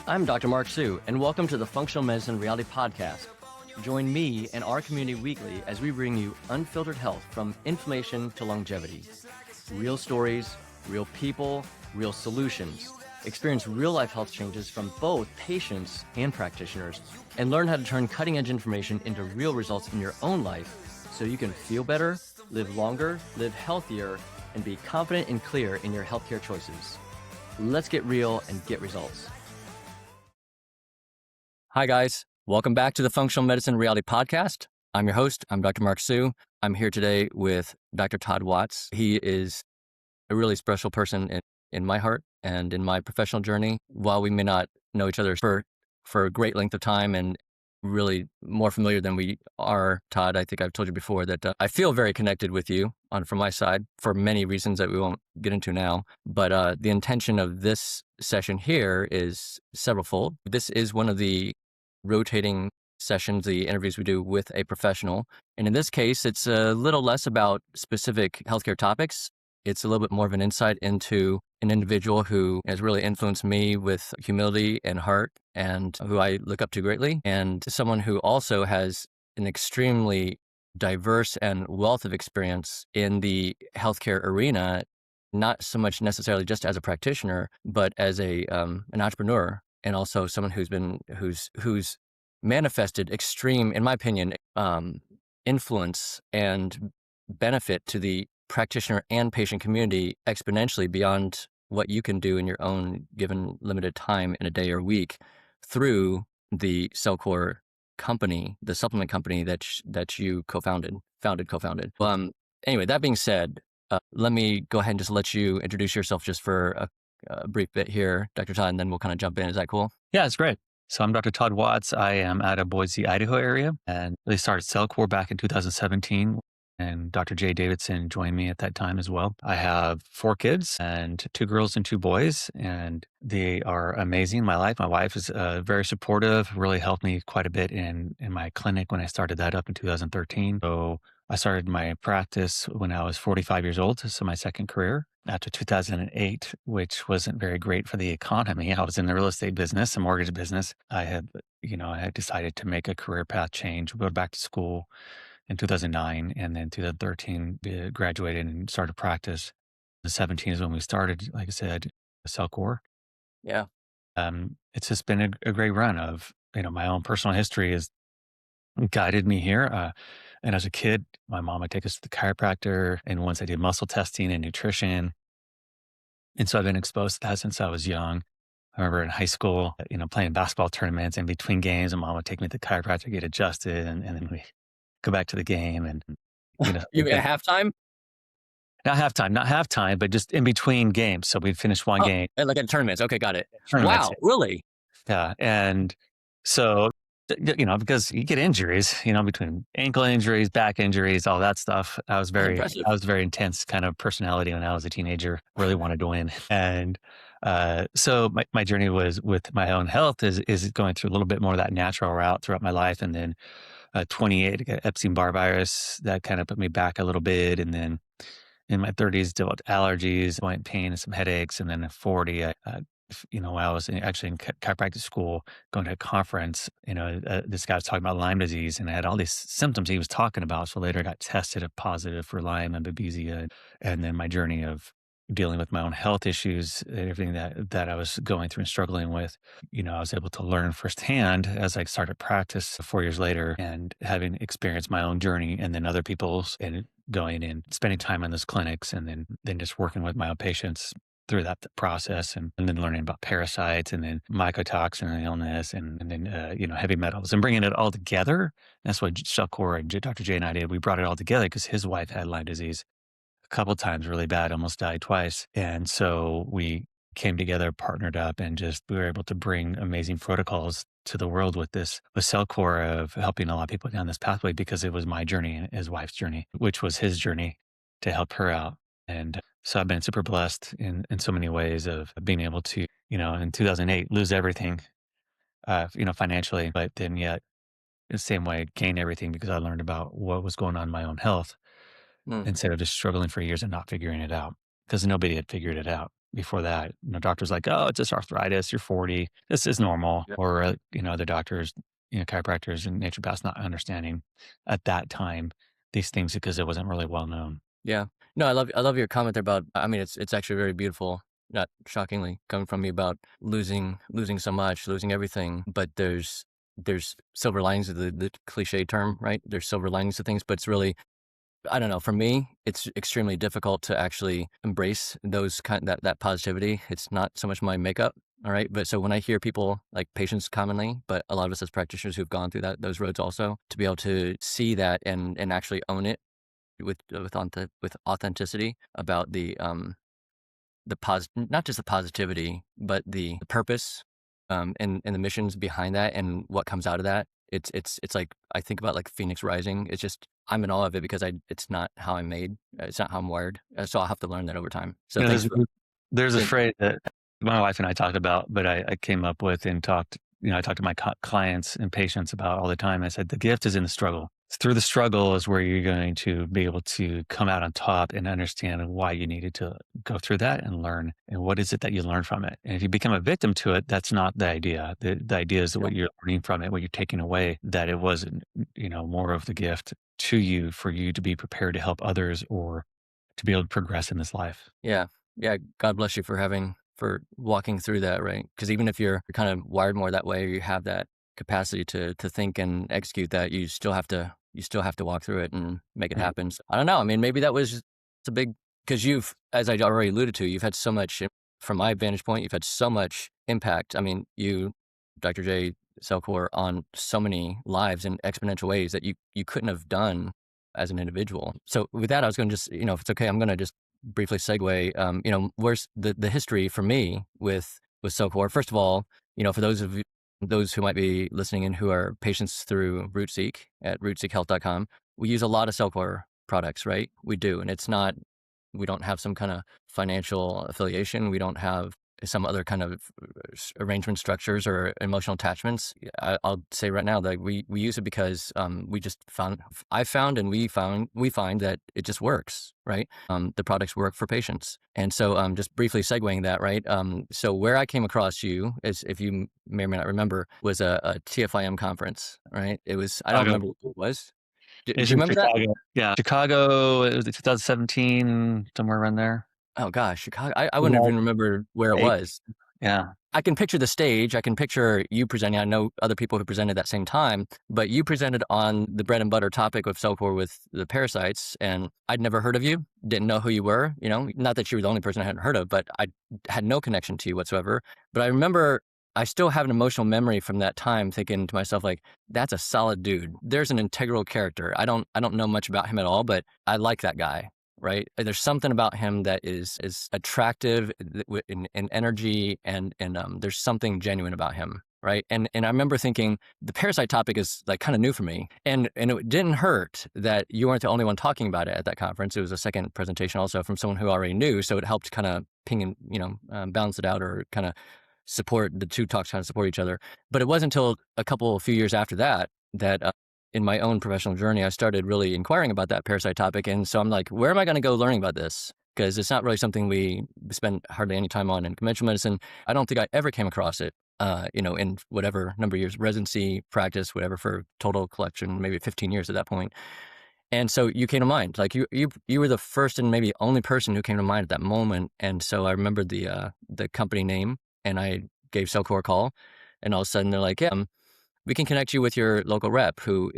I'm Dr. Mark Sue, and welcome to the Functional Medicine Reality Podcast. Join me and our community weekly as we bring you unfiltered health from inflammation to longevity. Real stories, real people, real solutions. Experience real-life health changes from both patients and practitioners, and learn how to turn cutting-edge information into real results in your own life so you can feel better, live longer, live healthier, and be confident and clear in your healthcare choices. Let's get real and get results. Hi, guys. Welcome back to the Functional Medicine Reality Podcast. I'm your host. I'm Dr. Mark Sue. I'm here today with Dr. Todd Watts. He is a really special person in my heart and in my professional journey. While we may not know each other for a great length of time and really more familiar than we are, Todd, I think I've told you before that I feel very connected with you from my side for many reasons that we won't get into now. But the intention of this session here is severalfold. This is one of the rotating sessions, the interviews we do with a professional. And in this case, it's a little less about specific healthcare topics. It's a little bit more of an insight into an individual who has really influenced me with humility and heart and who I look up to greatly, and someone who also has an extremely diverse and wealth of experience in the healthcare arena, not so much necessarily just as a practitioner, but as an entrepreneur, and also someone who's manifested extreme, in my opinion, influence and benefit to the practitioner and patient community exponentially beyond what you can do in your own given limited time in a day or week through the Cellcore company, the supplement company that you co-founded. Anyway, that being said, let me go ahead and just let you introduce yourself just for a brief bit here, Dr. Todd, and then we'll kind of jump in. Is that cool? Yeah, it's great. So I'm Dr. Todd Watts. I am out of Boise, Idaho area, and they started Cellcore back in 2017. And Dr. Jay Davidson joined me at that time as well. I have 4 kids and 2 girls and 2 boys, and they are amazing in my life. My wife is very supportive, really helped me quite a bit in my clinic when I started that up in 2013. So I started my practice when I was 45 years old, so my second career. After 2008, which wasn't very great for the economy. I was in the real estate business, a mortgage business. I had decided to make a career path change, go back to school in 2009, and then 2013 graduated and started practice. 2017 is when we started, like I said, Cellcore. Yeah. It's just been a great run of, my own personal history has guided me here. And as a kid, my mom would take us to the chiropractor, and once I did muscle testing and nutrition. And so I've been exposed to that since I was young. I remember in high school, playing basketball tournaments in between games, and mom would take me to the chiropractor, get adjusted, and then we go back to the game. And, You mean at halftime? Not halftime, but just in between games. So we'd finish one game. Like at tournaments. Okay, got it. Tournaments. Wow, really? Yeah. And so, because you get injuries, between ankle injuries, back injuries, all that stuff. I was very intense kind of personality when I was a teenager, really wanted to win. And so my journey was with my own health is going through a little bit more of that natural route throughout my life. And then 28, I got Epstein-Barr virus. That kind of put me back a little bit. And then in my 30s, developed allergies, joint pain, and some headaches. And then at 40, I was actually in chiropractic school, going to a conference. This guy was talking about Lyme disease, and I had all these symptoms he was talking about. So later, I got tested positive for Lyme and Babesia, and then my journey of dealing with my own health issues, everything that I was going through and struggling with. I was able to learn firsthand as I started practice 4 years later, and having experienced my own journey, and then other people's, and going and spending time in those clinics, and then just working with my own patients through that process, and then learning about parasites, and then mycotoxin illness, and then heavy metals, and bringing it all together. That's what Cellcore and Dr. J and I did. We brought it all together because his wife had Lyme disease a couple of times, really bad, almost died twice. And so we came together, partnered up, and we were able to bring amazing protocols to the world with Cellcore, of helping a lot of people down this pathway, because it was my journey and his wife's journey, which was his journey to help her out. And so I've been super blessed in so many ways of being able to, in 2008, lose everything, financially, but then yet the same way gain everything, because I learned about what was going on in my own health instead of just struggling for years and not figuring it out, because nobody had figured it out. before that. Doctor's like, oh, it's just arthritis. You're 40. This is normal. Yeah. Or, the doctors, chiropractors and naturopaths not understanding at that time these things because it wasn't really well known. Yeah. No, I love your comment there about, I mean, it's actually very beautiful, not shockingly, coming from me about losing so much, losing everything. But there's silver linings of the cliche term, right? There's silver linings to things, but it's really, I don't know, for me, it's extremely difficult to actually embrace that positivity. It's not so much my makeup. All right. But so when I hear people, like patients commonly, but a lot of us as practitioners who've gone through those roads also, to be able to see that and actually own it with authenticity about not just the positivity, but the purpose, and the missions behind that and what comes out of that. It's like, I think about like Phoenix Rising. It's just, I'm in awe of it because it's not how I'm made. It's not how I'm wired. So I'll have to learn that over time. So thanks There's, for there's a saying. phrase that my wife and I talked about, but I came up with and talked, I talked to my clients and patients about all the time. I said, the gift is in the struggle. Through the struggle is where you're going to be able to come out on top and understand why you needed to go through that and learn. And what is it that you learn from it? And if you become a victim to it, that's not the idea. The idea is that Yeah. what you're learning from it, what you're taking away, that it wasn't, more of the gift to you for you to be prepared to help others or to be able to progress in this life. Yeah. Yeah. God bless you for walking through that, right? Because even if you're kind of wired more that way, or you have that capacity to think and execute that, you still have to walk through it and make it Right. happen. So, I don't know. I mean, maybe that was just a big, because as I already alluded to, you've had so much, from my vantage point, you've had so much impact. I mean, Dr. J, Cellcore, on so many lives in exponential ways that you couldn't have done as an individual. So with that, I was going to just, if it's okay, I'm going to just briefly segue. Where's the history for me with Cellcore? First of all, for those who might be listening and who are patients through RootSeek at rootseekhealth.com, we use a lot of Cellcore products, right? We do. And we don't have some kind of financial affiliation. We don't have some other kind of arrangement structures or emotional attachments. I'll say right now that we use it because I found and we find that it just works, right? The products work for patients. And so just briefly segueing that, right? So where I came across you, is, if you may or may not remember, was a TFIM conference, right? I don't Chicago. remember what it was. Do It's you in remember that? Chicago. Yeah, Chicago. It was 2017, somewhere around there. Oh gosh, Chicago. I wouldn't even remember where it Eight. was. Yeah. I can picture the stage. I can picture you presenting. I know other people who presented that same time, but you presented on the bread and butter topic of Cellcore with the parasites, and I'd never heard of you, didn't know who you were. Not that you were the only person I hadn't heard of, but I had no connection to you whatsoever. But I remember, I still have an emotional memory from that time, thinking to myself, like, that's a solid dude. There's an integral character. I don't know much about him at all, but I like that guy. Right? There's something about him that is attractive in energy, and there's something genuine about him. Right. And I remember thinking the parasite topic is like kind of new for me. And it didn't hurt that you weren't the only one talking about it at that conference. It was a second presentation also from someone who already knew. So it helped kind of ping and, balance it out, or kind of support the two talks, kind of support each other. But it wasn't until a few years after that in my own professional journey, I started really inquiring about that parasite topic. And so I'm like, where am I going to go learning about this? Because it's not really something we spend hardly any time on in conventional medicine. I don't think I ever came across it, in whatever number of years, residency, practice, whatever, for total collection, maybe 15 years at that point. And so you came to mind, like you were the first and maybe only person who came to mind at that moment. And so I remembered the company name, and I gave Cellcore a call, and all of a sudden they're like, yeah, we can connect you with your local rep, who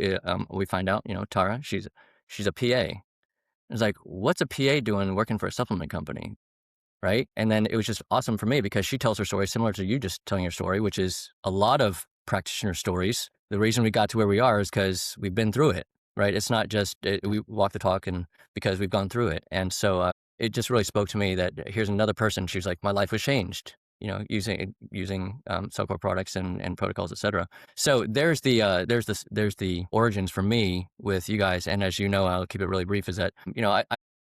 we find out, Tara, she's a PA. It's like, what's a PA doing working for a supplement company? Right. And then it was just awesome for me because she tells her story similar to you just telling your story, which is a lot of practitioner stories. The reason we got to where we are is because we've been through it. Right. It's not just we walk the talk, and because we've gone through it. And so it just really spoke to me that here's another person. She's like, my life was changed, using Cellcore products and protocols, et cetera. So there's the origins for me with you guys. And as you know, I'll keep it really brief, is that,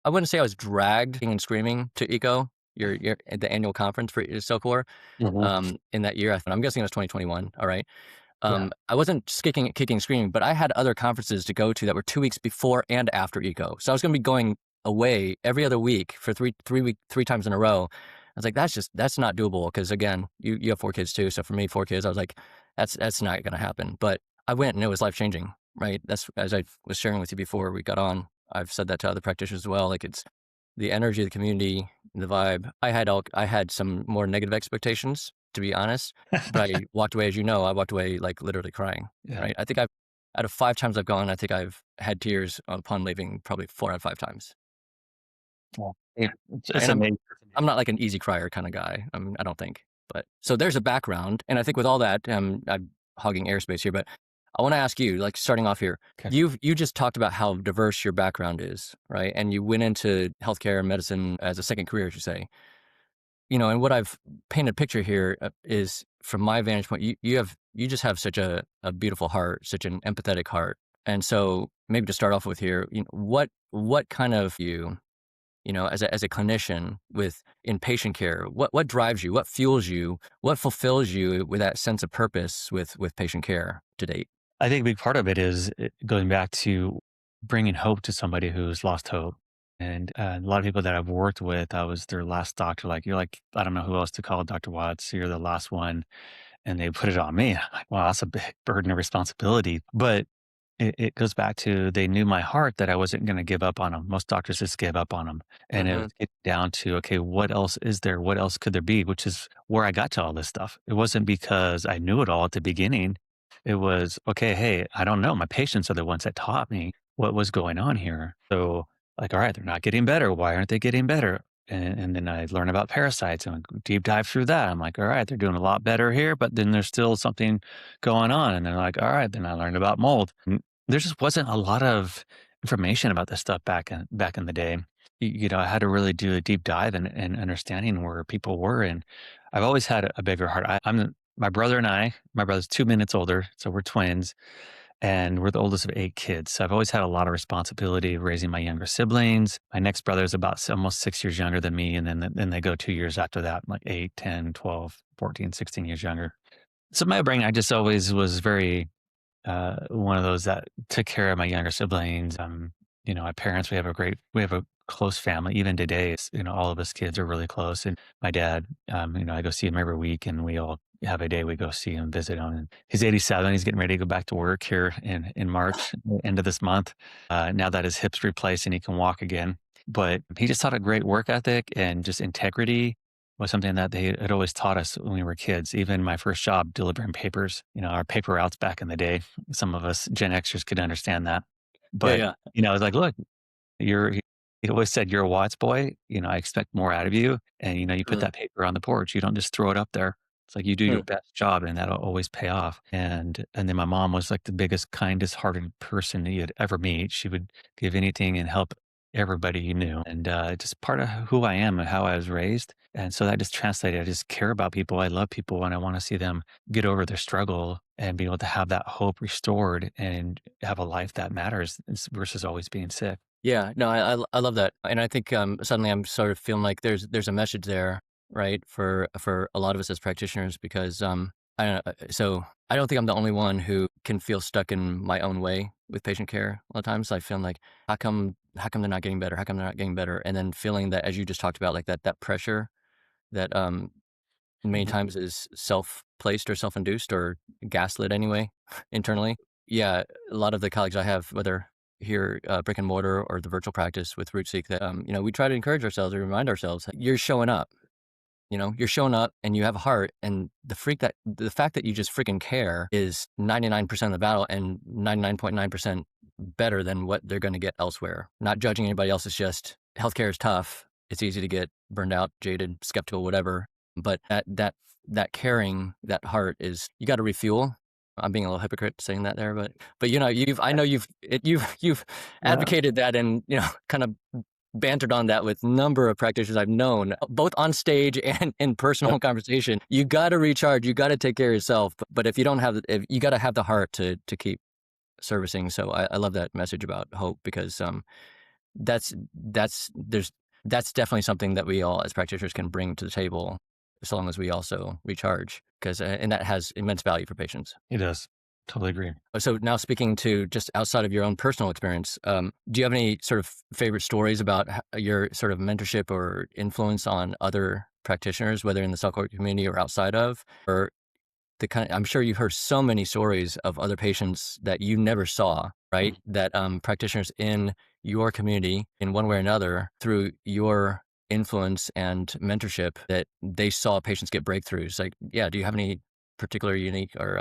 I wouldn't say I was dragged and screaming to ECO, your at the annual conference for Cellcore, Mhm. in that year. I'm guessing it was 2021. All right. Yeah. I wasn't kicking, screaming, but I had other conferences to go to that were 2 weeks before and after ECO. So I was going to be going away every other week for three times in a row, was like, that's not doable. Cause again, you have 4 kids too. So for me, 4 kids, I was like, that's not going to happen. But I went and it was life changing, right? That's, as I was sharing with you before we got on, I've said that to other practitioners as well. Like it's the energy of the community, the vibe. I had some more negative expectations, to be honest, but I walked away, as you know, I walked away like literally crying, Yeah. right? I think out of 5 times I've gone, I think I've had tears upon leaving probably 4 out of 5 times. Well, yeah, it's And amazing. I'm not like an easy crier kind of guy. I don't think. But so there's a background, and I think with all that, I'm hogging airspace here, but I want to ask you, like starting off here, Okay. you just talked about how diverse your background is, right? And you went into healthcare and medicine as a second career, as you say. And what I've painted a picture here is from my vantage point, you just have such a beautiful heart, such an empathetic heart. And so maybe to start off with here, what kind of as a clinician in patient care, what drives you, what fuels you, what fulfills you with that sense of purpose with patient care to date? I think a big part of it is going back to bringing hope to somebody who's lost hope. And a lot of people that I've worked with, I was their last doctor. Like, you're like, I don't know who else to call, Dr. Watts. You're the last one. And they put it on me. I'm like, wow, that's a big burden of responsibility. But it goes back to they knew my heart that I wasn't going to give up on them. Most doctors just give up on them. And it Mm-hmm. was getting down to, okay, what else is there? What else could there be? Which is where I got to all this stuff. It wasn't because I knew it all at the beginning. It was, okay, hey, I don't know. My patients are the ones that taught me what was going on here. So, like, all right, they're not getting better. Why aren't they getting better? And then I learn about parasites and deep dive through that. I'm like, all right, they're doing a lot better here, but then there's still something going on. And then like, all right, then I learned about mold. There just wasn't a lot of information about this stuff back in the day. I had to really do a deep dive and understanding where people were, and I've always had a bigger heart. My brother and my brother's 2 minutes older, so we're twins, and we're the oldest of 8 kids. So I've always had a lot of responsibility raising my younger siblings. My next brother is about almost 6 years younger than me, and then they go 2 years after that, like 8, 10, 12, 14, 16 years younger. So my brain, I just always was very one of those that took care of my younger siblings. My parents, we have a close family. Even today, all of us kids are really close. And my dad, I go see him every week, and we all have a day we go see him, visit him. And he's 87. He's getting ready to go back to work here in March, end of this month. Now that his hip's replaced and he can walk again, but he just taught a great work ethic and just integrity was something that they had always taught us when we were kids. Even my first job delivering papers, our paper routes back in the day, some of us Gen Xers could understand that. Yeah, But, yeah. I was like, look, he always said, you're a Watts boy. I expect more out of you. And, you put Mm, that paper on the porch. You don't just throw it up there. It's like you do your mm. best job and that'll always pay off. And then my mom was like the biggest, kindest hearted person that you'd ever meet. She would give anything and help everybody you knew. And just part of who I am and how I was raised. And so that just translated. I just care about people. I love people and I want to see them get over their struggle and be able to have that hope restored and have a life that matters versus always being sick. Yeah, no, I love that, and I think suddenly I'm sort of feeling like there's a message there, right, for a lot of us as practitioners, because I don't know, so I don't think I'm the only one who can feel stuck in my own way with patient care. A lot of times I feel like how come they're not getting better? How come they're not getting better? And then feeling that, as you just talked about, like that pressure that many Mhm. times is self-placed or self-induced or gaslit anyway, internally. Yeah, a lot of the colleagues I have, whether here, brick and mortar or the virtual practice with RootSeek, that, we try to encourage ourselves or remind ourselves, that you're showing up, you're showing up and you have a heart, and the fact that you just freaking care is 99% of the battle and 99.9% better than what they're going to get elsewhere. Not judging anybody else. It's just healthcare is tough. It's easy to get burned out, jaded, skeptical, whatever. But that caring, that heart is, you got to refuel. I'm being a little hypocrite saying that there, but I know you've Yeah. advocated that, and kind of bantered on that with number of practitioners I've known, both on stage and in Yep. personal conversation. You got to recharge. You got to take care of yourself. But if you don't have, if you got to have the heart to keep servicing. So I love that message about hope, because that's that's there's that's definitely something that we all as practitioners can bring to the table, as long as we also recharge, because and that has immense value for patients. It does. Totally agree. So now, speaking to just outside of your own personal experience, do you have any sort of favorite stories about your sort of mentorship or influence on other practitioners, whether in the Cellcore community or outside of, or I'm sure you've heard so many stories of other patients that you never saw, right? That practitioners in your community, in one way or another, through your influence and mentorship, that they saw patients get breakthroughs. Like, yeah, do you have any particular unique or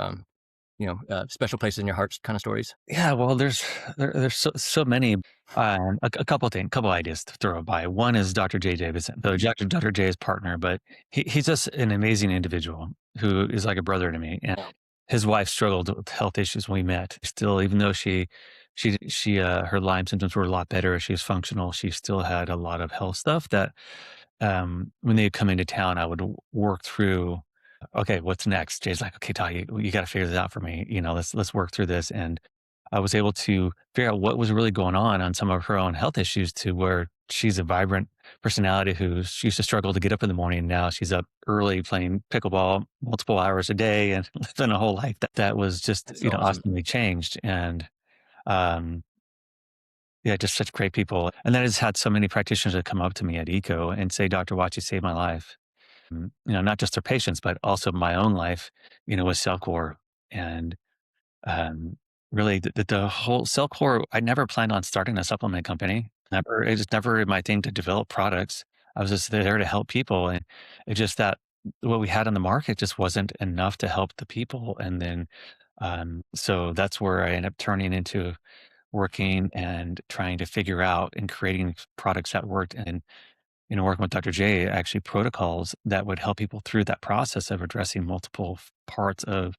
special places in your heart kind of stories? Yeah, well, there's so many. A couple ideas to throw by. One is Dr. Jay Davidson. So Dr. J is partner, but he's just an amazing individual who is like a brother to me. And Yeah. his wife struggled with health issues when we met. Still, even though her Lyme symptoms were a lot better, she was functional. She still had a lot of health stuff that when they would come into town, I would work through. Okay, what's next? Jay's like, okay, Todd, you got to figure this out for me. Let's work through this. And I was able to figure out what was really going on some of her own health issues, to where she's a vibrant personality who she used to struggle to get up in the morning. Now she's up early playing pickleball multiple hours a day and living a whole life that was just, That's so awesome. awesomely changed. And um, yeah, just such great people. And then I just had so many practitioners that come up to me at ECO and say, Dr. Watts, you saved my life. Not just their patients, but also my own life, with Cellcore. And um, really, the whole Cellcore, I never planned on starting a supplement company. Never, it was never my thing to develop products. I was just there to help people. And it just that what we had on the market just wasn't enough to help the people. And then, so that's where I ended up turning into working and trying to figure out and creating products that worked. And working with Dr. J, actually protocols that would help people through that process of addressing multiple parts of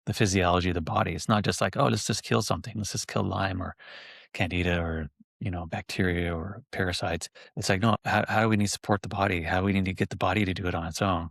the physiology of the body. It's not just like, oh, let's just kill something. Let's just kill Lyme or Candida or, bacteria or parasites. It's like, no, how do we need to support the body? How do we need to get the body to do it on its own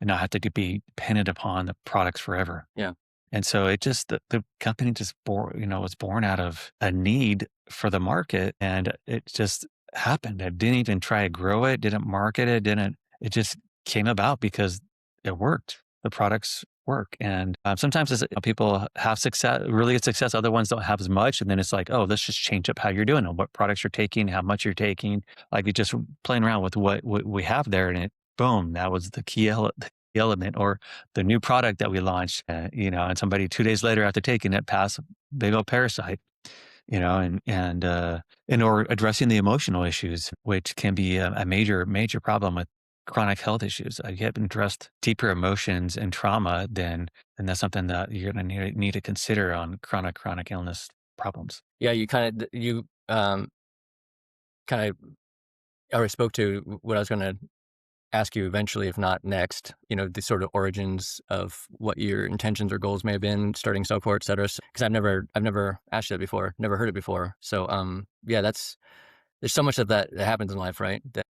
and not have to be dependent upon the products forever? Yeah. And so it just, the company just was born out of a need for the market, and it just happened. I didn't even try to grow it, didn't market it, it just came about because it worked. The products work. And sometimes people have success, really good success. Other ones don't have as much. And then it's like, oh, let's just change up how you're doing it, what products you're taking, how much you're taking. Like you just playing around with what we have there. And boom, that was the key element, or the new product that we launched, and somebody 2 days later after taking it passed big old parasite, or addressing the emotional issues, which can be a major, major problem with chronic health issues. You haven't addressed deeper emotions and trauma, then that's something that you're going to need to consider on chronic illness problems. Yeah, you kind of already spoke to what I was going to ask you eventually, if not next, the sort of origins of what your intentions or goals may have been starting Cellcore, et cetera. Because I've never asked you that before, never heard it before. So, yeah, there's so much of that happens in life, right? That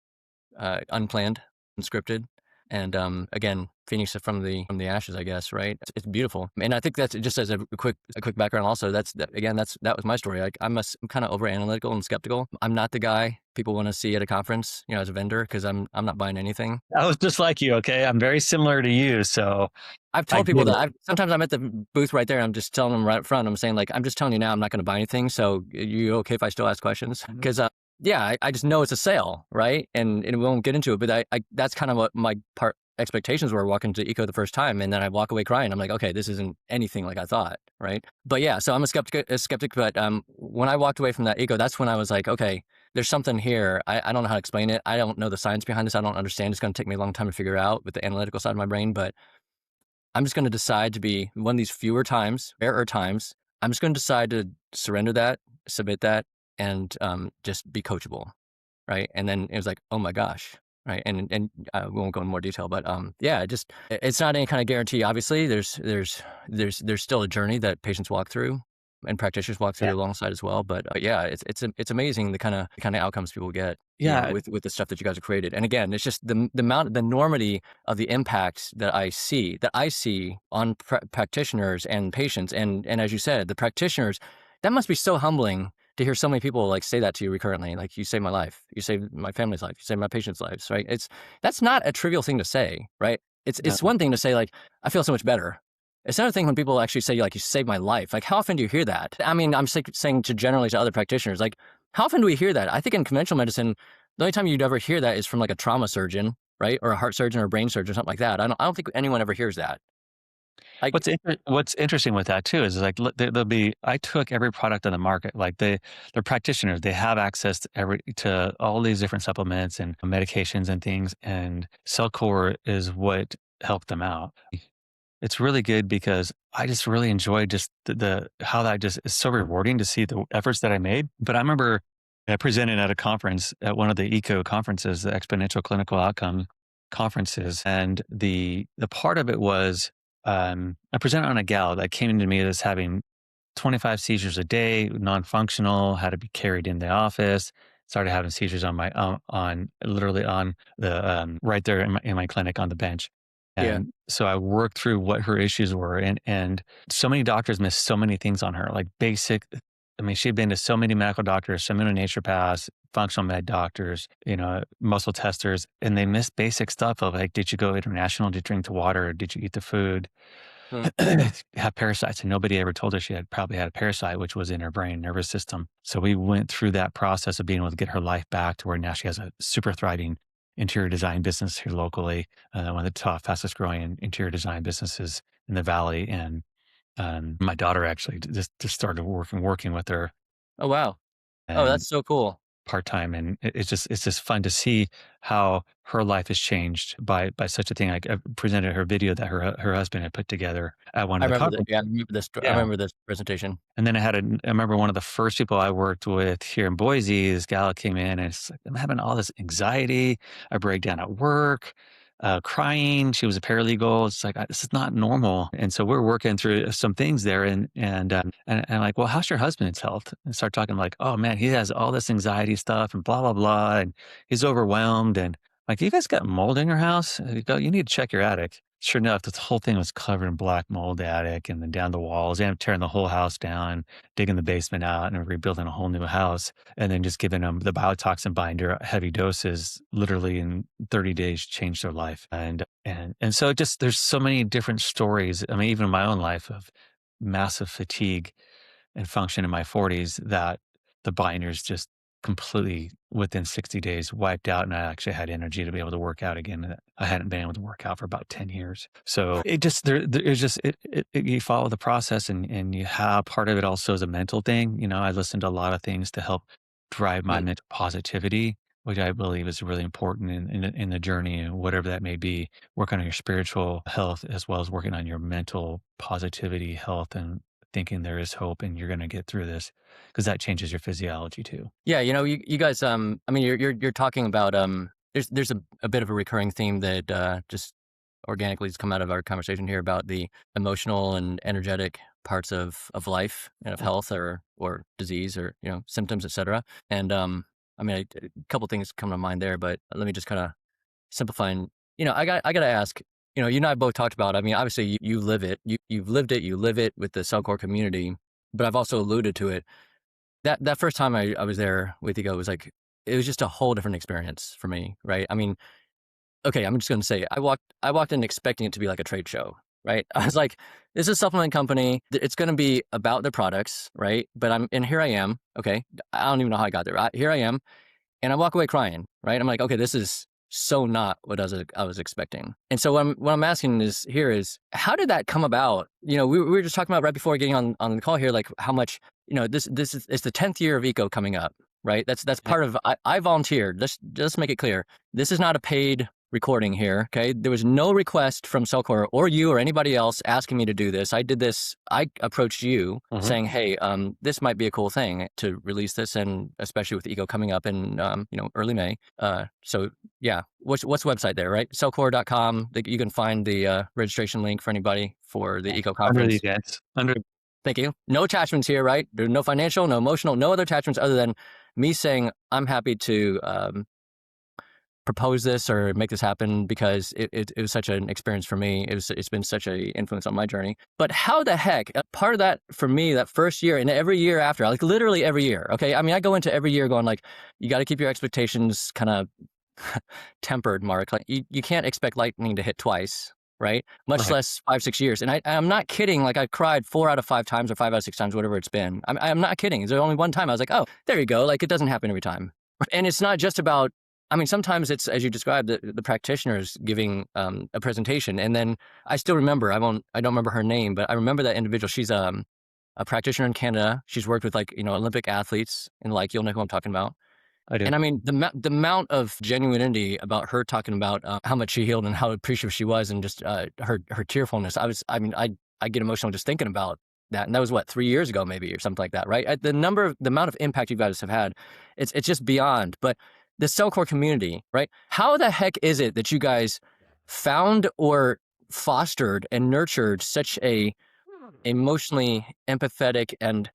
unplanned, unscripted, and again, Phoenix from the ashes, I guess, right? It's beautiful, and I think that's just as a quick background. Also, that was my story. I'm kind of over analytical and skeptical. I'm not the guy people want to see at a conference, as a vendor, because I'm not buying anything. I was just like you. Okay, I'm very similar to you, so I've I told people get it. that sometimes I'm at the booth right there. I'm just telling them right up front. I'm saying, like, I'm just telling you now, I'm not going to buy anything. So you okay if I still ask questions? Because yeah, I just know it's a sale, right? And we won't get into it, but I that's kind of what my expectations were walking to ECO the first time, and then I walk away crying. I'm like, okay, this isn't anything like I thought, right? But yeah, so I'm a skeptic. But when I walked away from that ECO, that's when I was like, okay, there's something here. I don't know how to explain it. I don't know the science behind this. I don't understand. It's going to take me a long time to figure out with the analytical side of my brain, but I'm just going to decide to be one of these rarer times. I'm just going to decide to surrender that, submit that, and just be coachable, right? And then it was like, oh my gosh, right? And we won't go in more detail, but yeah, it's not any kind of guarantee. Obviously, there's still a journey that patients walk through and practitioners walk through alongside as well. But yeah, it's amazing the kind of outcomes people get. Yeah. With the stuff that you guys have created. And again, it's just the enormity of the impact that I see on practitioners and patients. And as you said, the practitioners, that must be so humbling to hear so many people like say that to you recurrently. Like, you saved my life, you saved my family's life, you saved my patients' lives, right? That's not a trivial thing to say, right? It's one thing to say, like, I feel so much better. It's another thing when people actually say, like, you saved my life. Like, how often do you hear that? I mean, I'm saying generally to other practitioners, like, how often do we hear that? I think in conventional medicine, the only time you'd ever hear that is from like a trauma surgeon, right? Or a heart surgeon or a brain surgeon or something like that. I don't think anyone ever hears that. What's interesting with that too is like there'll be I took every product on the market. Like they're practitioners, they have access to all these different supplements and medications and things, and Cellcore is what helped them out. It's really good because I just really enjoyed just the how that just is so rewarding to see the efforts that I made. But I remember I presented at a conference at one of the ECO conferences, the Exponential Clinical Outcome conferences, and the part of it was I presented on a gal that came into me as having 25 seizures a day, non-functional, had to be carried in the office. Started having seizures on my on literally on the right there in my clinic on the bench. Yeah. And so I worked through what her issues were, and so many doctors missed so many things on her, like basic. I mean, she'd been to so many medical doctors, so many naturopaths, functional med doctors, muscle testers, and they missed basic stuff of like, did you go international? Did you drink the water? Did you eat the food? Hmm. Have parasites, and nobody ever told her she had probably had a parasite, which was in her brain nervous system. So we went through that process of being able to get her life back to where now she has a super thriving interior design business here locally, one of the top, fastest growing interior design businesses in the valley. And my daughter actually just started working with her. Oh, wow. Oh, And that's so cool. part-time, and it's just fun to see how her life has changed by such a thing. I presented her video that her husband had put together at one I of the remember that. conferences. Yeah, I remember this. I Yeah, remember this presentation. and then I remember one of the first people I worked with here in Boise, this gal came in and it's like, I'm having all this anxiety. I break down at work, crying. She was a paralegal. It's like, this is not normal. And so we're working through some things there. And like, well, how's your husband's health? And start talking like, oh man, he has all this anxiety stuff and blah, blah, blah. And he's overwhelmed. And like, you guys got mold in your house? You need to check your attic. Sure enough, this whole thing was covered in black mold attic and then down the walls. They ended up tearing the whole house down, digging the basement out and rebuilding a whole new house. And then just giving them the biotoxin binder, heavy doses, literally in 30 days changed their life. And so just there's so many different stories. I mean, even in my own life of massive fatigue and function in my 40s that the binders just completely within 60 days wiped out, and I actually had energy to be able to work out again. I hadn't been able to work out for about 10 years. So it just there's just you follow the process, and you have part of it also is a mental thing. I listened to a lot of things to help drive my Mm. mental positivity, which I believe is really important in the journey, and whatever that may be. Work on your spiritual health as well as working on your mental positivity, health, and thinking there is hope and you're going to get through this, because that changes your physiology too. Yeah, you guys. I mean, you're talking about There's a bit of a recurring theme that just organically has come out of our conversation here about the emotional and energetic parts of life and of health or disease or symptoms, etc. And I mean, a couple things come to mind there, but let me just kind of simplify. And I got to ask. You and I both talked about. I mean, obviously you live it. You've lived it. You live it with the Cellcore community. But I've also alluded to it. That first time I was there with Ego, it was just a whole different experience for me, right? I mean, okay, I'm just going to say I walked in expecting it to be like a trade show, right? I was like, this is a supplement company. It's going to be about their products, right? But and here I am. Okay, I don't even know how I got there. Here I am, and I walk away crying, right? I'm like, okay, this is so not what I was expecting. And so what I'm asking is how did that come about? We were just talking about right before getting on the call here, like how much, this is it's the 10th year of Eco coming up, right? That's part of, I volunteered. Let's make it clear. This is not a paid recording here. Okay. There was no request from Cellcore or you or anybody else asking me to do this. I did this. I approached you saying, hey, this might be a cool thing to release this. And especially with Eco coming up in, early May. So yeah, what's the website there, right? Cellcore.com. You can find the registration link for anybody for the Eco conference. Under the events. Thank you. No attachments here, right? There's no financial, no emotional, no other attachments other than me saying I'm happy to propose this or make this happen because it was such an experience for me. It's been such an influence on my journey. But how the heck, part of that for me, that first year and every year after, like literally every year, okay? I mean, I go into every year going like, you got to keep your expectations kind of tempered, Mark. Like you can't expect lightning to hit twice, right? Much less 5-6 years. And I'm not kidding. Like I cried 4 out of 5 times or 5 out of 6 times, whatever it's been. I'm not kidding. There's only one time I was like, oh, there you go. Like it doesn't happen every time. And it's not just about I mean, sometimes it's, as you described, the practitioners giving a presentation. And then I still remember, I don't remember her name, but I remember that individual. She's a practitioner in Canada. She's worked with like, Olympic athletes, and like, you'll know who I'm talking about. I do. And I mean, the amount of genuinity about her talking about how much she healed and how appreciative she was, and just her tearfulness. I get emotional just thinking about that. And that was what, 3 years ago, maybe, or something like that, right? The amount of impact you guys have had, it's just beyond. But the Cellcore community, right? How the heck is it that you guys found or fostered and nurtured such a emotionally empathetic and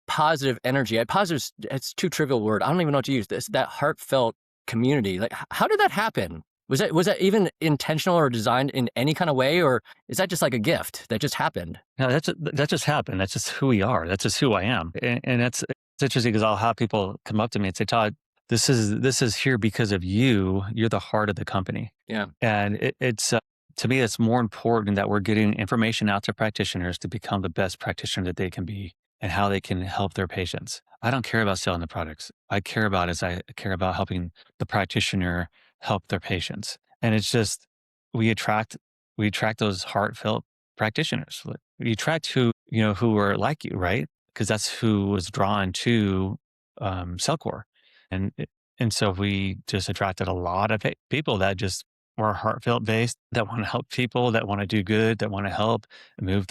positive energy? Positive, it's too trivial a word. I don't even know what to use. That heartfelt community. Like, how did that happen? Was that even intentional or designed in any kind of way, or is that just like a gift that just happened? No, that just happened. That's just who we are. That's just who I am. And it's interesting because I'll have people come up to me and say, Todd, this is here because of you. You're the heart of the company. Yeah. And it's to me, it's more important that we're getting information out to practitioners to become the best practitioner that they can be, and how they can help their patients. I don't care about selling the products. I care about helping the practitioner help their patients. And it's just, we attract those heartfelt practitioners. We attract who are like you, right? Because that's who was drawn to Cellcore. And and so we just attracted a lot of people that just were heartfelt based, that want to help people, that want to do good, that want to help move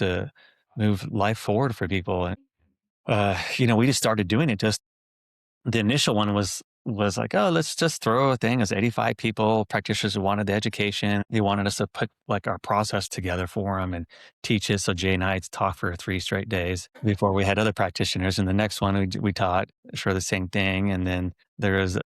life forward for people. And we just started doing it. Just the initial one was like, oh, let's just throw a thing as 85 people, practitioners who wanted the education. They wanted us to put like our process together for them and teach it. So Jay and I talked for 3 straight days before we had other practitioners. And the next one we taught for the same thing. And then there was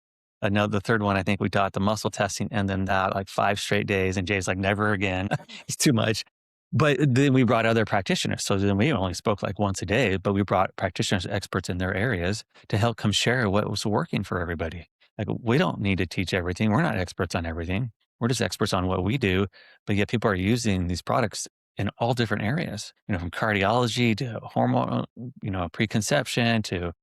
the third one, I think we taught the muscle testing, and then that like 5 straight days. And Jay's like, never again. It's too much. But then we brought other practitioners. So then we only spoke like once a day, but we brought practitioners, experts in their areas, to help come share what was working for everybody. Like, we don't need to teach everything. We're not experts on everything. We're just experts on what we do. But yet people are using these products in all different areas, from cardiology to hormone, preconception to,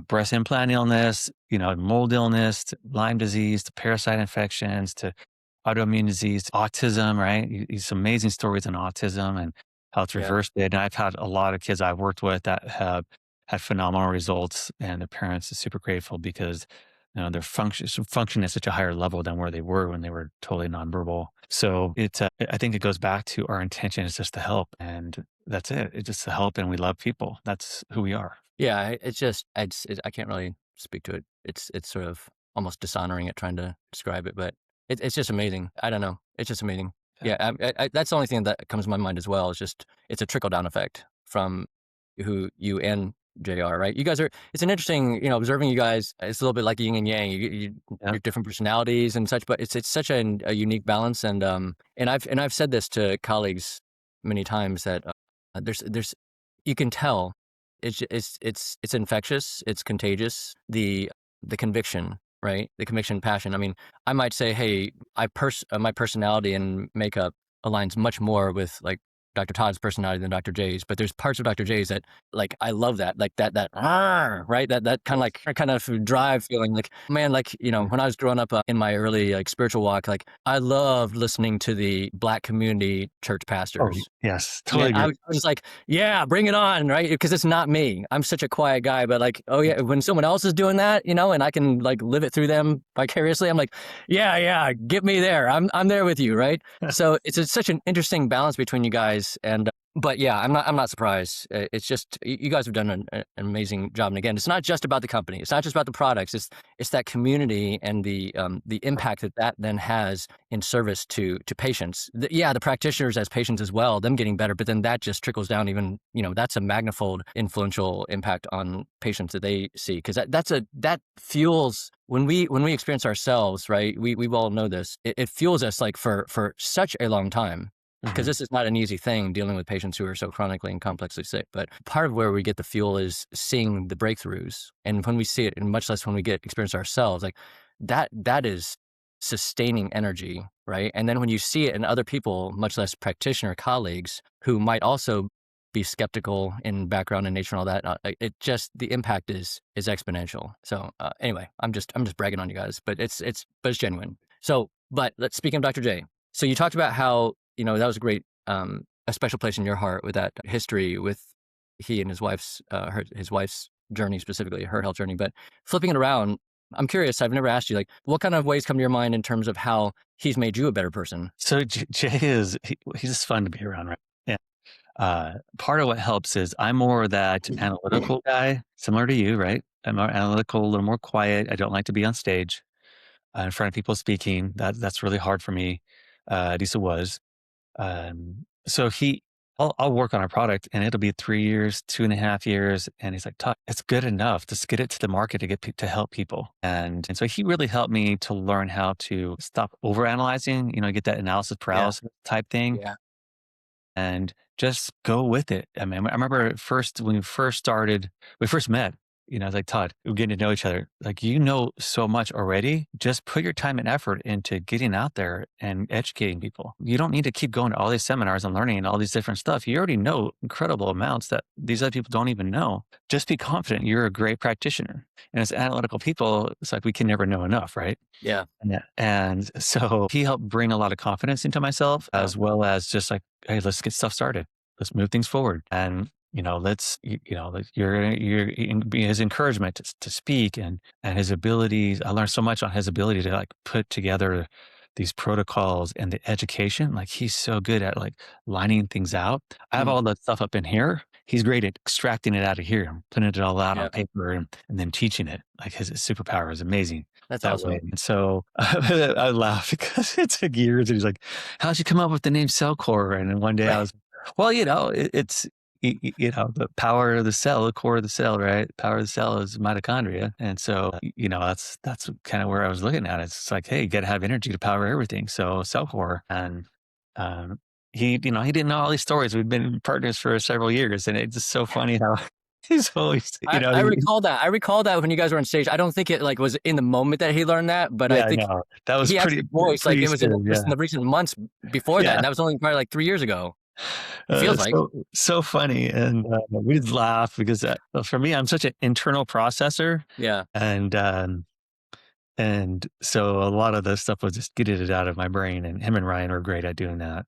breast implant illness, mold illness, to Lyme disease, to parasite infections, to autoimmune disease, autism, right? These amazing stories on autism and how it's Yeah. reversed it. And I've had a lot of kids I've worked with that have had phenomenal results, and their parents are super grateful because their function at such a higher level than where they were when they were totally nonverbal. So I think it goes back to our intention is just to help, and that's it. It's just to help, and we love people. That's who we are. Yeah. I can't really speak to it. It's sort of almost dishonoring it trying to describe it, but it's just amazing. I don't know. It's just amazing. Yeah. Yeah. That's the only thing that comes to my mind as well. Is just, it's a trickle down effect from who you and JR, right? You guys are, it's an interesting, observing you guys. It's a little bit like yin and yang. Yeah. You're different personalities and such, but it's such a unique balance. And I've said this to colleagues many times that there's you can tell it's infectious, it's contagious. The conviction, right? The conviction, passion. I mean, I might say, hey, my personality and makeup aligns much more with like Dr. Todd's personality than Dr. J's, but there's parts of Dr. J's that, like, I love that, like that right? That kind of drive feeling, like, man, like, when I was growing up in my early like spiritual walk, like, I loved listening to the Black community church Oh, pastors. yes. Man, Totally I agree. was just like, yeah, bring it on, right? Because it's not me. I'm such a quiet guy, but like, oh yeah, when someone else is doing that, and I can like live it through them vicariously, I'm like, yeah, get me there. I'm there with you, right? So it's such an interesting balance between you guys, and but yeah, I'm not surprised. It's just, you guys have done an amazing job. And again, it's not just about the company. It's not just about the products. It's that community and the impact that then has in service to patients. The practitioners as patients as well, them getting better, but then that just trickles down even, that's a magnified influential impact on patients that they see. Because that fuels, when we experience ourselves, right? We all know this. It fuels us like for such a long time. Because this is not an easy thing, dealing with patients who are so chronically and complexly sick. But part of where we get the fuel is seeing the breakthroughs. And when we see it, and much less when we experience ourselves, like that is sustaining energy, right? And then when you see it in other people, much less practitioner colleagues who might also be skeptical in background and nature and all that. It just, the impact is exponential. So anyway, I'm just bragging on you guys, but it's genuine. So, but speaking of Dr. J, so you talked about how, that was a great, a special place in your heart with that history with he and his wife's journey, specifically her health journey. But flipping it around, I'm curious, I've never asked you, like, what kind of ways come to your mind in terms of how he's made you a better person? So Jay he's just fun to be around, right? Yeah. Part of what helps is I'm more that analytical guy, similar to you, right? I'm more analytical, a little more quiet. I don't like to be on stage in front of people speaking. That's really hard for me. At least it was. So I'll work on a product and it'll be 3 years, 2.5 years. And he's like, Todd, it's good enough. Just get it to the market to help people. And so he really helped me to learn how to stop overanalyzing, get that analysis paralysis type thing. Yeah. And just go with it. I mean, I remember when we first met, I was like, Todd, we're getting to know each other. Like, so much already. Just put your time and effort into getting out there and educating people. You don't need to keep going to all these seminars and learning and all these different stuff. You already know incredible amounts that these other people don't even know. Just be confident. You're a great practitioner. And as analytical people, it's like we can never know enough, right? Yeah. And so he helped bring a lot of confidence into myself, as well as just like, hey, let's get stuff started. Let's move things forward. And his encouragement to speak and his abilities. I learned so much on his ability to like put together these protocols and the education. Like, he's so good at like lining things out. I have all that stuff up in here. He's great at extracting it out of here and putting it all out on paper and then teaching it. Like, his superpower is amazing. That's that awesome. way. And so I laugh because it took years. And he's like, how'd you come up with the name Cellcore? And then one day I was, well, it's the power of the cell, the core of the cell, right? Power of the cell is mitochondria. And so, that's kind of where I was looking at it. It's like, hey, you got to have energy to power everything. So Cellcore. And he didn't know all these stories. We've been partners for several years. And it's just so funny how he's always, I recall that. I recall that when you guys were on stage. I don't think it like was in the moment that he learned that, but I think that was he pretty, actually voiced like it was in the recent months before that. And that was only probably like 3 years ago. It feels like so funny. And we just laugh because for me, I'm such an internal processor. Yeah. And so a lot of the stuff was just getting it out of my brain, and him and Ryan were great at doing that.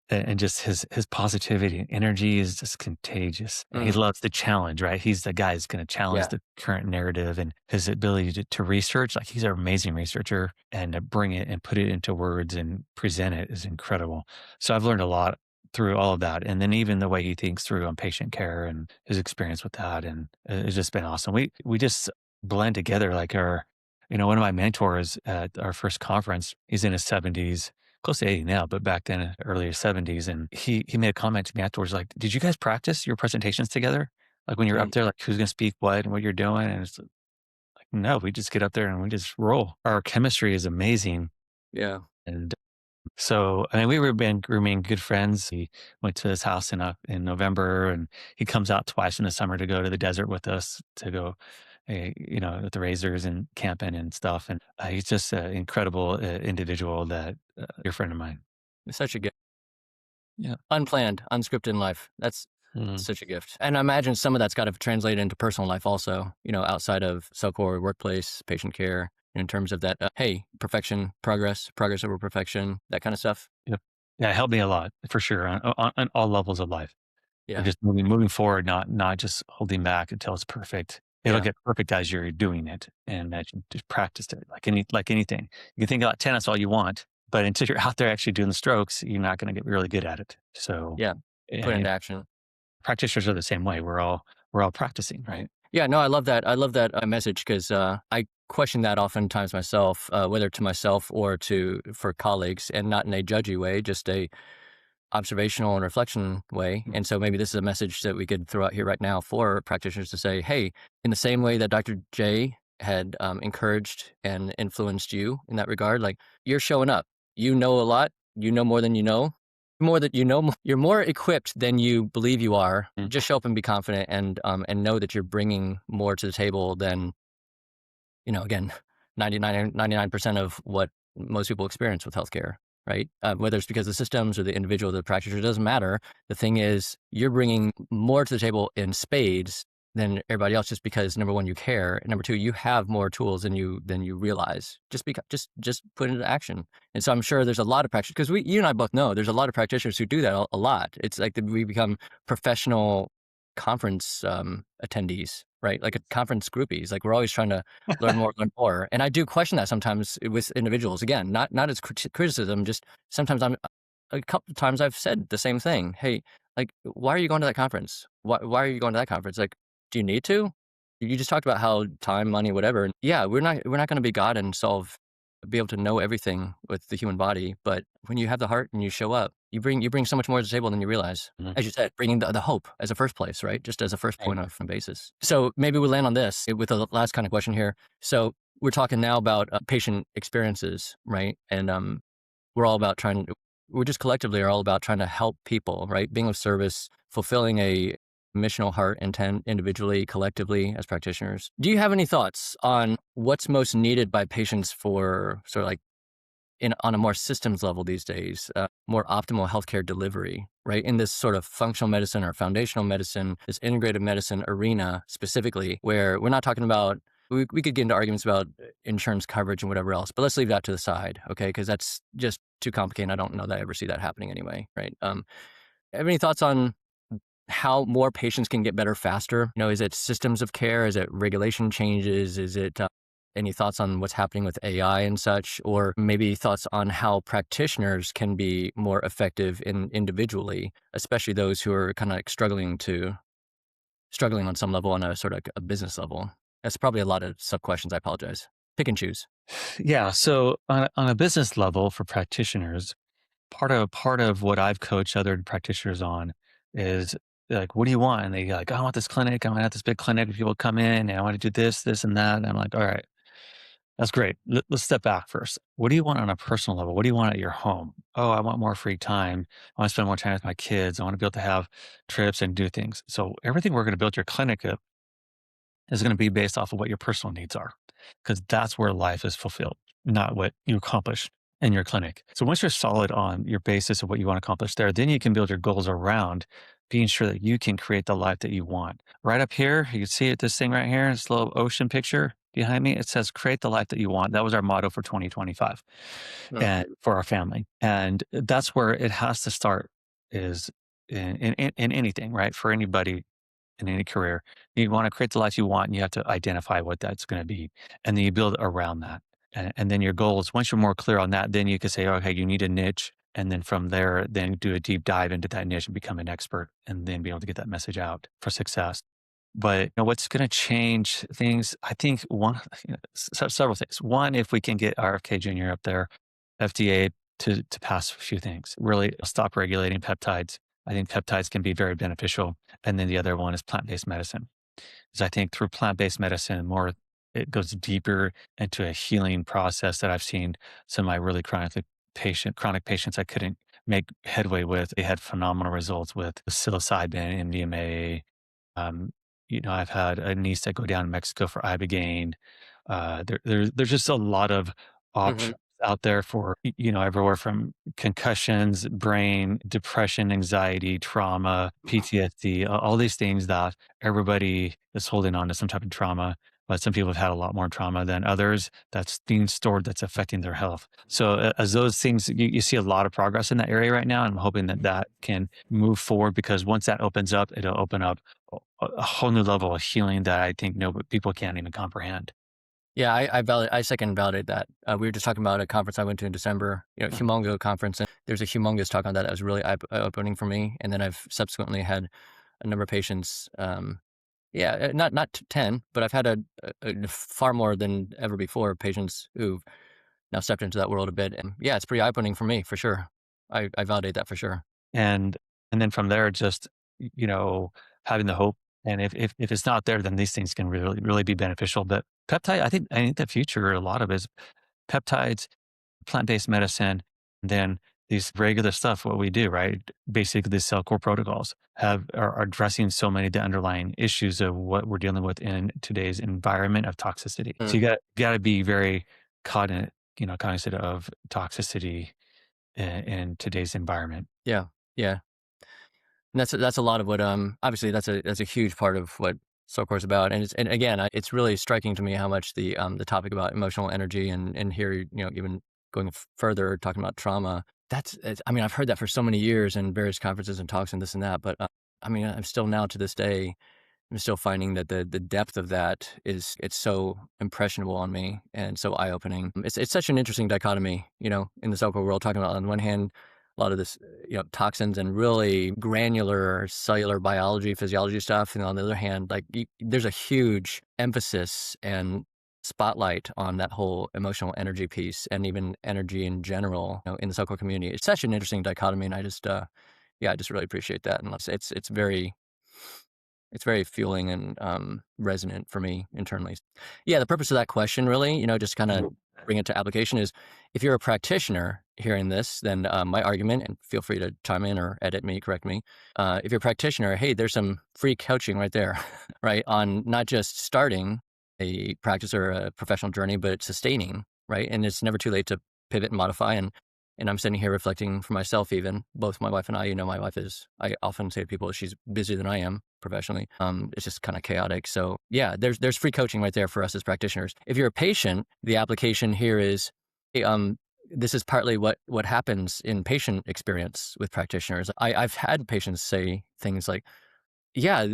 And just his positivity and energy is just contagious. And he loves the challenge, right? He's the guy who's going to challenge the current narrative, and his ability to research. Like, he's an amazing researcher, and to bring it and put it into words and present it is incredible. So I've learned a lot through all of that. And then even the way he thinks through on patient care and his experience with that. And it's just been awesome. We just blend together like one of my mentors at our first conference, he's in his 70s, close to 80 now, but back then, earlier 70s. And he made a comment to me afterwards, like, did you guys practice your presentations together? Like, when you're up there, like, who's going to speak what and what you're doing? And it's like, no, we just get up there and we just roll. Our chemistry is amazing. Yeah. And so, I mean, we remain good friends. He went to his house in November, and he comes out twice in the summer to go to the desert with us to go, with the razors and camping and stuff. And he's just an incredible individual that dear friend of mine. It's such a gift. Yeah. Unplanned, unscripted in life. That's such a gift. And I imagine some of that's got to translate into personal life also, outside of Cellcore, workplace, patient care, in terms of that, perfection, progress over perfection, that kind of stuff. Yep. Yeah, it helped me a lot, for sure, on all levels of life. Yeah. Just moving forward, not just holding back until it's perfect. It'll get perfect as you're doing it, and that you just practiced it like anything. You can think about tennis all you want, but until you're out there actually doing the strokes, you're not going to get really good at it. So put it into action. Practitioners are the same way. We're all practicing, right? Yeah, no, I love that. I love that message because I question that oftentimes myself, whether to myself or for colleagues, and not in a judgy way, just a observational and reflection way. And so maybe this is a message that we could throw out here right now for practitioners to say, hey, in the same way that Dr. J had encouraged and influenced you in that regard, like, you're showing up. You know a lot. You know more than you know. More that you know, you're more equipped than you believe you are. Just show up and be confident, and know that you're bringing more to the table than, again, 99% of what most people experience with healthcare. right? Whether it's because of the systems or the individual, the practitioner, it doesn't matter. The thing is, you're bringing more to the table in spades than everybody else, just because number one, you care, and number two, you have more tools than you realize. Just put it into action. And so I'm sure there's a lot of practitioners, because you and I both know there's a lot of practitioners who do that a lot. It's like we become professional conference attendees, right? Like a conference groupies. Like we're always trying to learn more, learn more. And I do question that sometimes with individuals. Again, not as criticism, just sometimes a couple of times I've said the same thing. Hey, like, why are you going to that conference? Why are you going to that conference? Like, do you need to? You just talked about how time, money, whatever. And yeah, we're not going to be God and be able to know everything with the human body. But when you have the heart and you show up, you bring so much more to the table than you realize. Mhm. As you said, bringing the hope as a first place, right? Just as a first Right. point of basis. So maybe we land on this with the last kind of question here. So we're talking now about patient experiences, right? And we're just collectively are all about trying to help people, right? Being of service, fulfilling a missional heart intent individually, collectively as practitioners. Do you have any thoughts on what's most needed by patients for sort of like on a more systems level these days, more optimal healthcare delivery, right? In this sort of functional medicine or foundational medicine, this integrative medicine arena specifically, where we're not talking about, we could get into arguments about insurance coverage and whatever else, but let's leave that to the side, okay? Because that's just too complicated. I don't know that I ever see that happening anyway, right? Have any thoughts on how more patients can get better faster? Is it systems of care? Is it regulation changes? Is it any thoughts on what's happening with AI and such? Or maybe thoughts on how practitioners can be more effective individually, especially those who are kind of like struggling on some level on a sort of a business level? That's probably a lot of sub questions. I apologize. Pick and choose. Yeah. So on a business level for practitioners, part of what I've coached other practitioners on is like, what do you want? And they like, I want this clinic. I want this big clinic. People come in and I want to do this, and that. And I'm like, all right, that's great. Let's step back first. What do you want on a personal level? What do you want at your home? Oh, I want more free time. I want to spend more time with my kids. I want to be able to have trips and do things. So everything we're going to build your clinic up is going to be based off of what your personal needs are, because that's where life is fulfilled, not what you accomplish in your clinic. So once you're solid on your basis of what you want to accomplish there, then you can build your goals around being sure that you can create the life that you want. Right up here, you can see it, this thing right here, this little ocean picture behind me. It says, create the life that you want. That was our motto for 2025 Hmm. and for our family. And that's where it has to start is in anything, right? For anybody in any career. You want to create the life you want, and you have to identify what that's going to be. And then you build around that. And then your goals, once you're more clear on that, then you can say, okay, you need a niche. And then from there, then do a deep dive into that niche and become an expert and then be able to get that message out for success. But what's going to change things? I think several things. One, if we can get RFK Jr. up there, FDA to pass a few things, really stop regulating peptides. I think peptides can be very beneficial. And then the other one is plant-based medicine. Because I think through plant-based medicine, it goes deeper into a healing process that I've seen some of my really chronic patients I couldn't make headway with. They had phenomenal results with psilocybin, MDMA. Um, I've had a niece that go down to Mexico for ibogaine. There's just a lot of Hmm. options out there for everywhere from concussions, brain, depression, anxiety, trauma, PTSD, all these things that everybody is holding on to some type of trauma. But some people have had a lot more trauma than others that's being stored that's affecting their health. So as those things, you see a lot of progress in that area right now. And I'm hoping that that can move forward because once that opens up, it'll open up a whole new level of healing that I think people can't even comprehend. Yeah, I second validate that. We were just talking about a conference I went to in December, humongous conference, and there's a humongous talk on that was really eye-opening for me. And then I've subsequently had a number of patients, yeah, not 10, but I've had a far more than ever before patients who've now stepped into that world a bit. And yeah, it's pretty eye-opening for me, for sure. I validate that for sure. And and then from there, just having the hope. And if it's not there, then these things can really really be beneficial. But peptide, I think the future a lot of is peptides, plant-based medicine, and then these regular stuff, what we do, right? Basically, the Cellcore protocols are addressing so many of the underlying issues of what we're dealing with in today's environment of toxicity. So Mm. you got to be very cognizant of toxicity in today's environment. Yeah. Yeah. And that's a lot of what, obviously that's a huge part of what Cellcore is about. And again, it's really striking to me how much the topic about emotional energy and here, even going further, talking about trauma, I mean, I've heard that for so many years in various conferences and talks and this and that, but I mean, I'm still now to this day, I'm still finding that the depth of that it's so impressionable on me and so eye opening. It's such an interesting dichotomy, in the Cellcore world, talking about on one hand a lot of this, toxins and really granular cellular biology, physiology stuff, and on the other hand, like there's a huge emphasis and spotlight on that whole emotional energy piece and even energy in general, in the Cellcore community. It's such an interesting dichotomy, and I just, yeah, I just really appreciate that, and it's very fueling and resonant for me internally. Yeah, the purpose of that question really, just kind of bring it to application is if you're a practitioner hearing this, then my argument, and feel free to chime in or edit me, correct me. If you're a practitioner, hey, there's some free coaching right there, right? On not just starting a practice or a professional journey, but sustaining, right? And it's never too late to pivot and modify. And I'm sitting here reflecting for myself, even both my wife and I, my wife I often say to people, she's busier than I am professionally. It's just kind of chaotic. So yeah, there's free coaching right there for us as practitioners. If you're a patient, the application here is, hey, this is partly what happens in patient experience with practitioners. I've had patients say things like, yeah,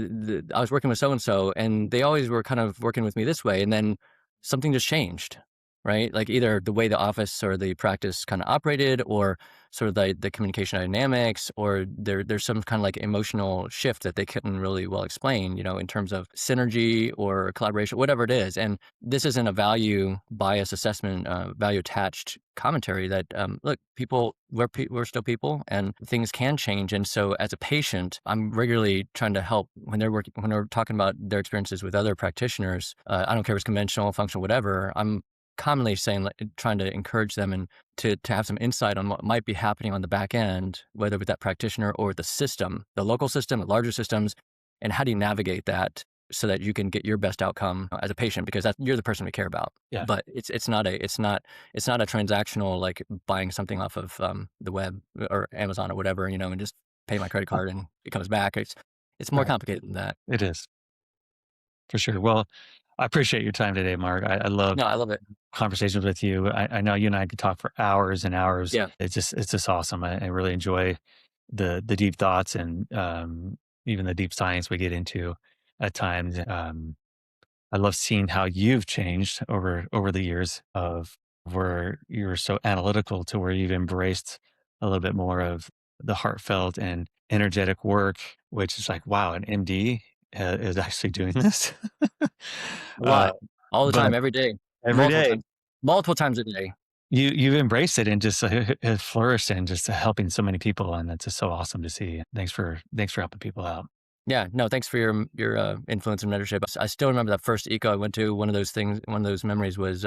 I was working with so-and-so and they always were kind of working with me this way. And then something just changed, right? Like either the way the office or the practice kind of operated or sort of the communication dynamics, or there's some kind of like emotional shift that they couldn't really well explain, in terms of synergy or collaboration, whatever it is. And this isn't a value bias assessment, value attached commentary that, look, we're still people and things can change. And so as a patient, I'm regularly trying to help when they're talking about their experiences with other practitioners. I don't care if it's conventional, functional, whatever. I'm commonly saying, like, trying to encourage them and to have some insight on what might be happening on the back end, whether with that practitioner or the system, the local system, the larger systems, and how do you navigate that so that you can get your best outcome as a patient, because you're the person we care about. Yeah. But it's not a transactional, like buying something off of the web or Amazon or whatever, and just pay my credit card and it comes back. It's more Right. complicated than that. It is, for sure. Well, I appreciate your time today, Mark. I love No, I love it. conversations with you. I know you and I could talk for hours and hours. Yeah. It's just awesome. I really enjoy the deep thoughts and even the deep science we get into at times. I love seeing how you've changed over the years of where you're so analytical to where you've embraced a little bit more of the heartfelt and energetic work, which is like, wow, an MD is actually doing this. A uh, lot. All the but time, every day, every day multiple times a day. you've embraced it and just has flourished and just helping so many people, and that's just so awesome to see. Thanks for helping people out. Yeah, no, thanks for your influence and mentorship. I still remember that first eco I went to. One of those memories was,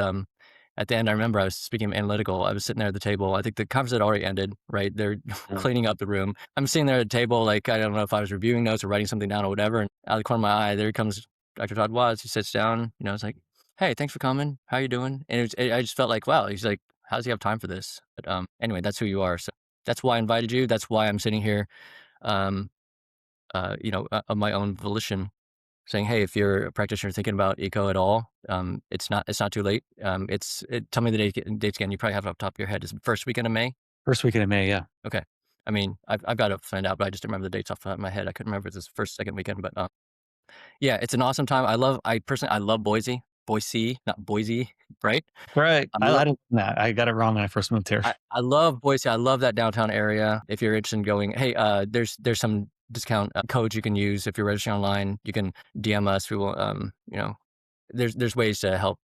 at the end, I remember I was speaking of analytical. I was sitting there at the table. I think the conference had already ended, right? They're cleaning up the room. I'm sitting there at the table, like, I don't know if I was reviewing notes or writing something down or whatever. And out of the corner of my eye, there comes Dr. Todd Watts. He sits down, it's like, hey, thanks for coming. How you doing? And I just felt like, wow, he's like, how does he have time for this? But anyway, that's who you are. So that's why I invited you. That's why I'm sitting here. Um, of my own volition, saying, "Hey, if you're a practitioner thinking about eco at all, it's not too late. Tell me the dates again. You probably have it off the top of your head. Is it first weekend of May? First weekend of May, yeah. Okay. I mean, I've got to find out, but I just don't remember the dates off the top of my head. I couldn't remember if it's first, second weekend, but yeah, it's an awesome time. I love Boise, not Boise, right? Right. I I love didn't know that. I got it wrong when I first moved here. I love Boise. I love that downtown area. If you're interested in going, hey, there's some discount codes you can use if you're registering online. You can DM us. We will, there's ways to help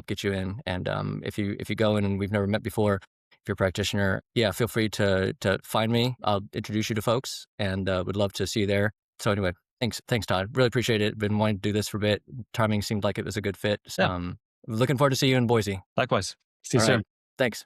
get you in. And if you go in and we've never met before, if you're a practitioner, yeah, feel free to find me. I'll introduce you to folks, and would love to see you there. So anyway, thanks, Todd. Really appreciate it. Been wanting to do this for a bit. Timing seemed like it was a good fit. Yeah. Looking forward to see you in Boise. Likewise. See you All soon. right. Thanks.